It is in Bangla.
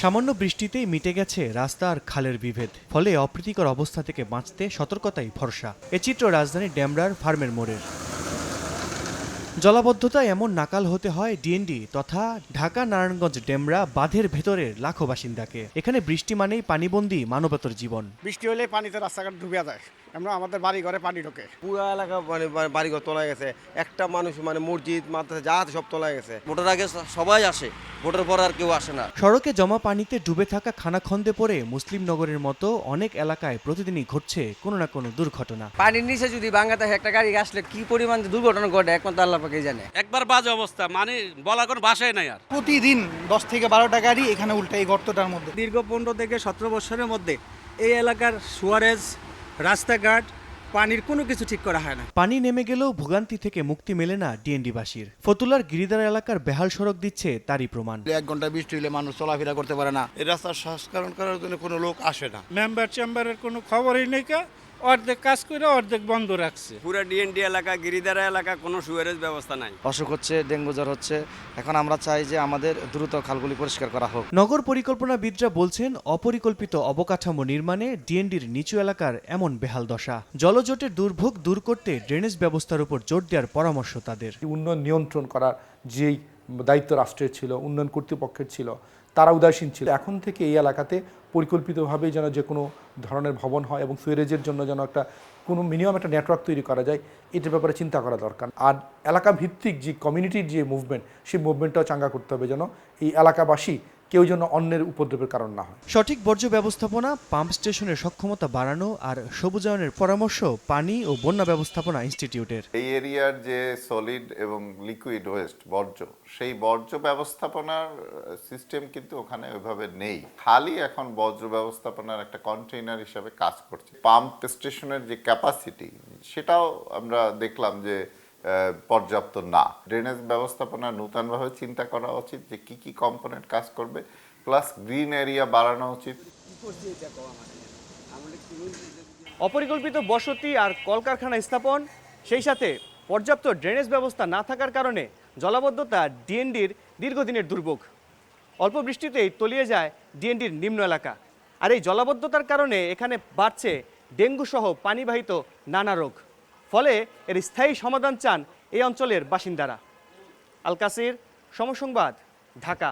সামান্য বৃষ্টিতেই মিটে গেছে রাস্তা আর খালের বিভেদ, ফলে অপ্রীতিকর অবস্থা থেকে বাঁচতে সতর্কতাই ভরসা। এ চিত্র রাজধানীর ডেমরার ফার্মের মোড়ের। জলাবদ্ধতায় এমন নাকাল হতে হয় ডিএনডি তথা ঢাকা নারায়ণগঞ্জ ডেমরা বাঁধের ভেতরের লাখো বাসিন্দাকে। এখানে বৃষ্টি মানেই পানিবন্দী মানবতার জীবন। বৃষ্টি হলে পানিতে রাস্তাঘাট ডুবে যায়, আমরা আমাদের বাড়ি ঘরে পানি ঢোকে। পুরো এলাকা বাড়িঘর তলায় গেছে, একটা মানুষ মসজিদ মাদ্রাসা যা আছে সব তলায় গেছে। ভোটের আগে সবাই আসে, ভোটের পর আর কেউ আসে না। সড়কে জমা পানিতে ডুবে থাকা খানাখন্দে পড়ে মুসলিম নগরের মতো অনেক এলাকায় প্রতিদিনই ঘটছে কোনো না কোনো দুর্ঘটনা। পানির নিচে যদি বাংলাতে একটা গাড়ি আসলে কি পরিমাণ দুর্ঘটনা ঘটে একমাত্র আল্লাহ পাকেই জানে। একবার বাজে অবস্থা, মানে বলার কোনো ভাষাই নাই আর। প্রতিদিন 10 থেকে 12টা গাড়ি এখানে উল্টে এই গর্তটার মধ্যে। দীর্ঘ 15 থেকে 17 বছরের মধ্যে এই এলাকার সুয়ারেজ, রাস্তাঘাট, পানির কোনো কিছু ঠিক করা হয় না। পানি নেমে গেলেও ভোগান্তি থেকে মুক্তি মেলে না ডিএনডিবাসীর। ফতুল্লার গিরিদার এলাকার বেহাল সড়ক দিচ্ছে তারই প্রমাণ। 1 ঘন্টা বৃষ্টি হলে মানুষ চলাফেরা করতে পারে না। এই রাস্তার সংস্করণ করার জন্য কোনো লোক আসে না। মেম্বার চেম্বারের কোনো খবরই নেই, অর্ধেক কাজ করে অর্ধেক বন্ধ রাখছে। পুরো ডিএনডি এলাকা, গিরিদারা এলাকা কোনো সুয়ারেজ ব্যবস্থা নাই। অসুখ হচ্ছে, ডেঙ্গু জ্বর হচ্ছে। এখন আমরা চাই যে আমাদের দ্রুত খালগুলি পরিষ্কার করা হোক। নগর পরিকল্পনাবিদরা বলছেন অপরিকল্পিত অবকাঠামো নির্মাণে ডিএনডির নিচু এলাকার এমন বেহাল দশা। জলজটের দুর্ভোগ দূর করতে ড্রেনেজ ব্যবস্থার উপর জোর দেওয়ার পরামর্শ তাদের। উন্নয়ন নিয়ন্ত্রণ করার যেই দায়িত্ব রাষ্ট্রের ছিল, উন্নয়ন কর্তৃপক্ষের ছিল, তারা উদাসীন ছিল। এখন থেকে এই এলাকাতে পরিকল্পিতভাবে যেন যে কোনো ধরনের ভবন হয় এবং সুয়েরেজের জন্য যেন একটা কোনো মিনিমাম একটা নেটওয়ার্ক তৈরি করা যায়, এটার ব্যাপারে চিন্তা করা দরকার। আর এলাকা ভিত্তিক যে কমিউনিটির যে মুভমেন্ট, সেই মুভমেন্টটাও চাঙ্গা করতে হবে, যেন এই এলাকাবাসী কেউ যেন অন্যের উপদ্রবের কারণ না হয়। সঠিক বর্জ্য ব্যবস্থাপনা, পাম্প স্টেশনের সক্ষমতা বাড়ানো আর সবুজায়নের পরামর্শ পানি ও বন্যা ব্যবস্থাপনা ইনস্টিটিউটের। এই এরিয়ার যে সলিড এবং লিকুইড ওয়েস্ট বর্জ্য, সেই বর্জ্য ব্যবস্থাপনার সিস্টেম কিন্তু ওখানে ওইভাবে নেই। খালি এখন বর্জ্য ব্যবস্থাপনার একটা কন্টেইনার হিসাবে কাজ করছে। পাম্প স্টেশনের যে ক্যাপাসিটি, সেটাও আমরা দেখলাম যে পর্যাপ্ত না। ড্রেনেজ ব্যবস্থাপনা নূতনভাবে চিন্তা করা উচিত যে কি কি কম্পোনেন্ট কাজ করবে, প্লাস গ্রিন এরিয়া বাড়ানো উচিত। অপরিকল্পিত বসতি আর কলকারখানা স্থাপন, সেই সাথে পর্যাপ্ত ড্রেনেজ ব্যবস্থা না থাকার কারণে জলাবদ্ধতা ডিএনডির দীর্ঘদিনের দুর্ভোগ। অল্প বৃষ্টিতেই তলিয়ে যায় ডিএনডির নিম্ন এলাকা। আর এই জলাবদ্ধতার কারণে এখানে বাড়ছে ডেঙ্গু সহ পানিবাহিত নানা রোগ। ফলে এর স্থায়ী সমাধান চান এই অঞ্চলের বাসিন্দারা। আল কাসির, সময় সংবাদ, ঢাকা।